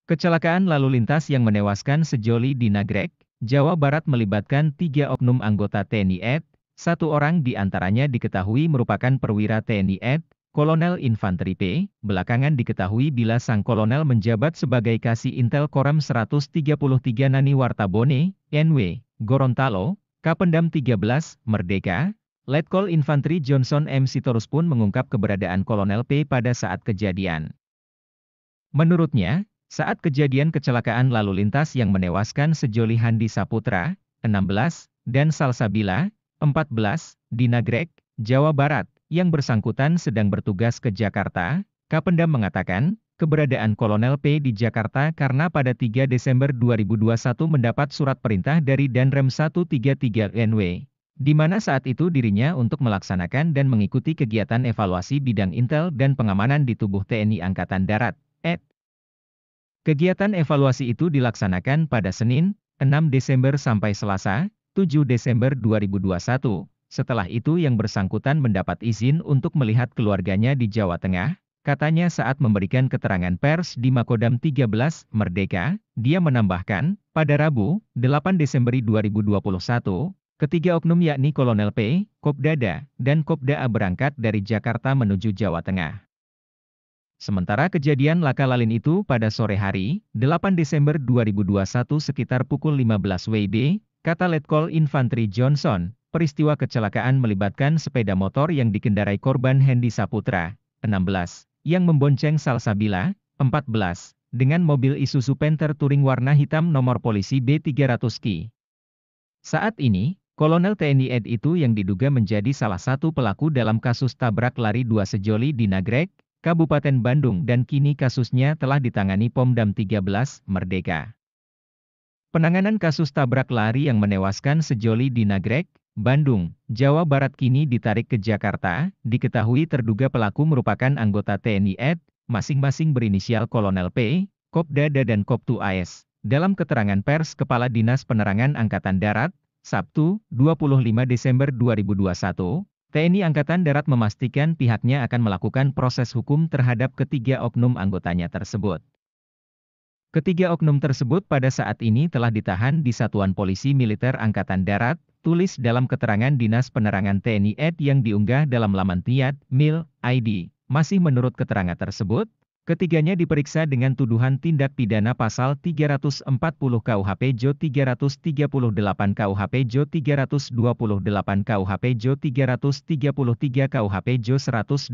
Kecelakaan lalu lintas yang menewaskan sejoli di Nagreg, Jawa Barat melibatkan 3 oknum anggota TNI AD, 1 orang di antaranya diketahui merupakan perwira TNI AD, Kolonel Infanteri P, belakangan diketahui bila sang kolonel menjabat sebagai Kasih Intel Korem 133 Nani Wartabone, NW, Gorontalo, Kapendam 13, Merdeka. Letkol Infanteri Johnson M. Sitorus pun mengungkap keberadaan Kolonel P pada saat kejadian. Menurutnya, saat kejadian kecelakaan lalu lintas yang menewaskan sejoli Handi Saputra, 16, dan Salsabila, 14, di Nagreg, Jawa Barat, yang bersangkutan sedang bertugas ke Jakarta, Kapendam mengatakan, keberadaan Kolonel P di Jakarta karena pada 3 Desember 2021 mendapat surat perintah dari Danrem 133 NW, di mana saat itu dirinya untuk melaksanakan dan mengikuti kegiatan evaluasi bidang intel dan pengamanan di tubuh TNI Angkatan Darat, (AD). Kegiatan evaluasi itu dilaksanakan pada Senin, 6 Desember sampai Selasa, 7 Desember 2021. Setelah itu yang bersangkutan mendapat izin untuk melihat keluarganya di Jawa Tengah, katanya saat memberikan keterangan pers di Makodam 13, Merdeka. Dia menambahkan, pada Rabu, 8 Desember 2021, ketiga oknum yakni Kolonel P, Kopdada, dan Kopda A berangkat dari Jakarta menuju Jawa Tengah. Sementara kejadian laka lalin itu pada sore hari, 8 Desember 2021 sekitar pukul 15 WIB, kata Letkol Infanteri Johnson, peristiwa kecelakaan melibatkan sepeda motor yang dikendarai korban Hendy Saputra, 16, yang membonceng Salsabila, 14, dengan mobil Isuzu Panther Touring warna hitam nomor polisi B300Ki. Saat ini, Kolonel TNI AD itu yang diduga menjadi salah satu pelaku dalam kasus tabrak lari 2 sejoli di Nagreg, Kabupaten Bandung dan kini kasusnya telah ditangani Pomdam 13, Merdeka. Penanganan kasus tabrak lari yang menewaskan sejoli di Nagreg, Bandung, Jawa Barat kini ditarik ke Jakarta, diketahui terduga pelaku merupakan anggota TNI AD, masing-masing berinisial Kolonel P, Kopdada dan Koptu AS. Dalam keterangan pers Kepala Dinas Penerangan Angkatan Darat, Sabtu, 25 Desember 2021, TNI Angkatan Darat memastikan pihaknya akan melakukan proses hukum terhadap ketiga oknum anggotanya tersebut. Ketiga oknum tersebut pada saat ini telah ditahan di Satuan Polisi Militer Angkatan Darat, tulis dalam keterangan Dinas Penerangan TNI AD yang diunggah dalam laman Tiat, Mil, ID. Masih menurut keterangan tersebut, ketiganya diperiksa dengan tuduhan tindak pidana pasal 340 KUHP Jo 338 KUHP Jo 328 KUHP Jo 333 KUHP Jo 181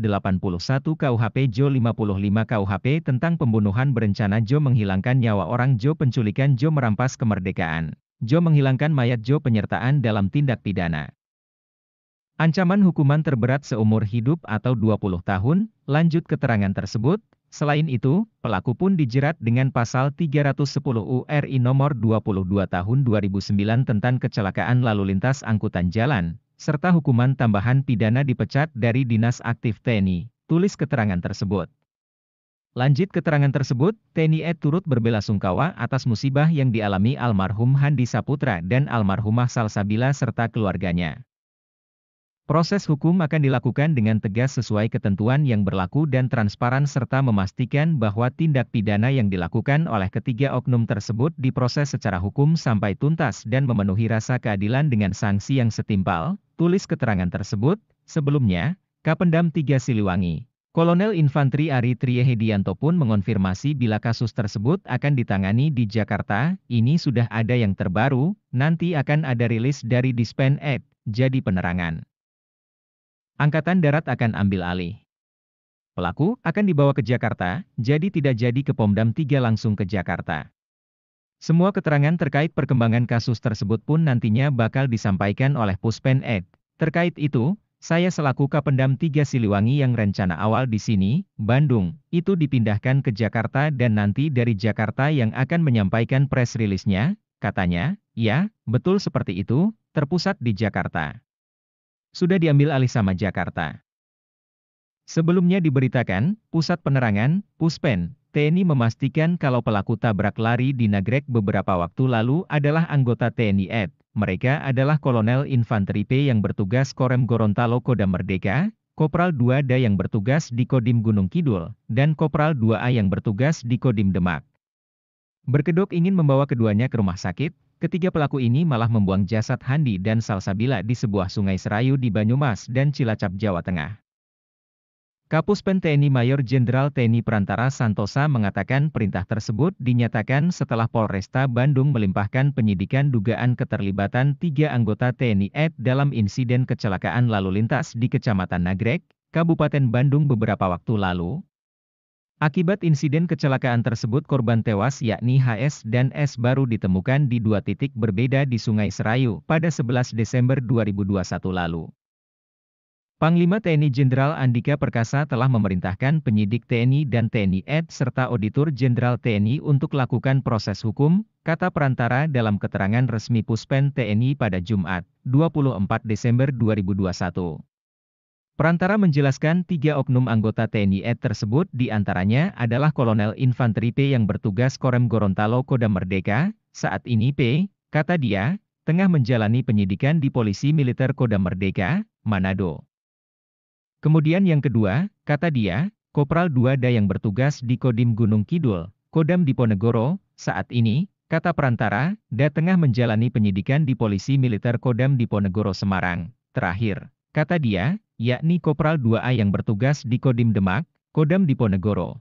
KUHP Jo 55 KUHP tentang pembunuhan berencana Jo menghilangkan nyawa orang Jo penculikan Jo merampas kemerdekaan Jo menghilangkan mayat Jo penyertaan dalam tindak pidana. Ancaman hukuman terberat seumur hidup atau 20 tahun, lanjut keterangan tersebut. Selain itu, pelaku pun dijerat dengan pasal 310 URI nomor 22 tahun 2009 tentang kecelakaan lalu lintas angkutan jalan, serta hukuman tambahan pidana dipecat dari Dinas Aktif TNI, tulis keterangan tersebut. Lanjut keterangan tersebut, TNI AD turut berbelasungkawa atas musibah yang dialami almarhum Handi Saputra dan almarhumah Salsabila serta keluarganya. Proses hukum akan dilakukan dengan tegas sesuai ketentuan yang berlaku dan transparan serta memastikan bahwa tindak pidana yang dilakukan oleh ketiga oknum tersebut diproses secara hukum sampai tuntas dan memenuhi rasa keadilan dengan sanksi yang setimpal, tulis keterangan tersebut. Sebelumnya, Kapendam 3 Siliwangi, Kolonel Infanteri Ari Triyehedianto pun mengonfirmasi bila kasus tersebut akan ditangani di Jakarta. Ini sudah ada yang terbaru, nanti akan ada rilis dari Dispen AD, jadi penerangan. Angkatan Darat akan ambil alih. Pelaku akan dibawa ke Jakarta, jadi tidak jadi ke Pomdam 3 langsung ke Jakarta. Semua keterangan terkait perkembangan kasus tersebut pun nantinya bakal disampaikan oleh Puspen AD. Terkait itu, saya selaku Kapendam 3 Siliwangi yang rencana awal di sini, Bandung, itu dipindahkan ke Jakarta dan nanti dari Jakarta yang akan menyampaikan press release-nya, katanya. Ya, betul seperti itu, terpusat di Jakarta. Sudah diambil alih sama Jakarta. Sebelumnya diberitakan, Pusat Penerangan, Puspen, TNI memastikan kalau pelaku tabrak lari di Nagreg beberapa waktu lalu adalah anggota TNI AD. Mereka adalah Kolonel Infanteri P yang bertugas Korem Gorontalo Kodam Merdeka, Kopral 2 Da yang bertugas di Kodim Gunung Kidul, dan Kopral 2A yang bertugas di Kodim Demak. Berkedok ingin membawa keduanya ke rumah sakit, ketiga pelaku ini malah membuang jasad Handi dan Salsabila di sebuah sungai Serayu di Banyumas dan Cilacap, Jawa Tengah. Kapuspen TNI Mayor Jenderal TNI Prantara Santosa mengatakan perintah tersebut dinyatakan setelah Polresta Bandung melimpahkan penyidikan dugaan keterlibatan 3 anggota TNI AD dalam insiden kecelakaan lalu lintas di Kecamatan Nagrek, Kabupaten Bandung beberapa waktu lalu. Akibat insiden kecelakaan tersebut korban tewas yakni HS dan S baru ditemukan di 2 titik berbeda di Sungai Serayu pada 11 Desember 2021 lalu. Panglima TNI Jenderal Andika Perkasa telah memerintahkan penyidik TNI dan TNI AD serta Auditor Jenderal TNI untuk lakukan proses hukum, kata Prantara dalam keterangan resmi Puspen TNI pada Jumat, 24 Desember 2021. Prantara menjelaskan 3 oknum anggota TNI AD tersebut diantaranya adalah Kolonel Infanteri P yang bertugas Korem Gorontalo Kodam Merdeka, saat ini P, kata dia, tengah menjalani penyidikan di Polisi Militer Kodam Merdeka, Manado. Kemudian yang kedua, kata dia, Kopral 2 Da yang bertugas di Kodim Gunung Kidul, Kodam Diponegoro, saat ini, kata Prantara, Da tengah menjalani penyidikan di Polisi Militer Kodam Diponegoro Semarang. Terakhir, kata dia, yakni Kopral 2A yang bertugas di Kodim Demak, Kodam Diponegoro.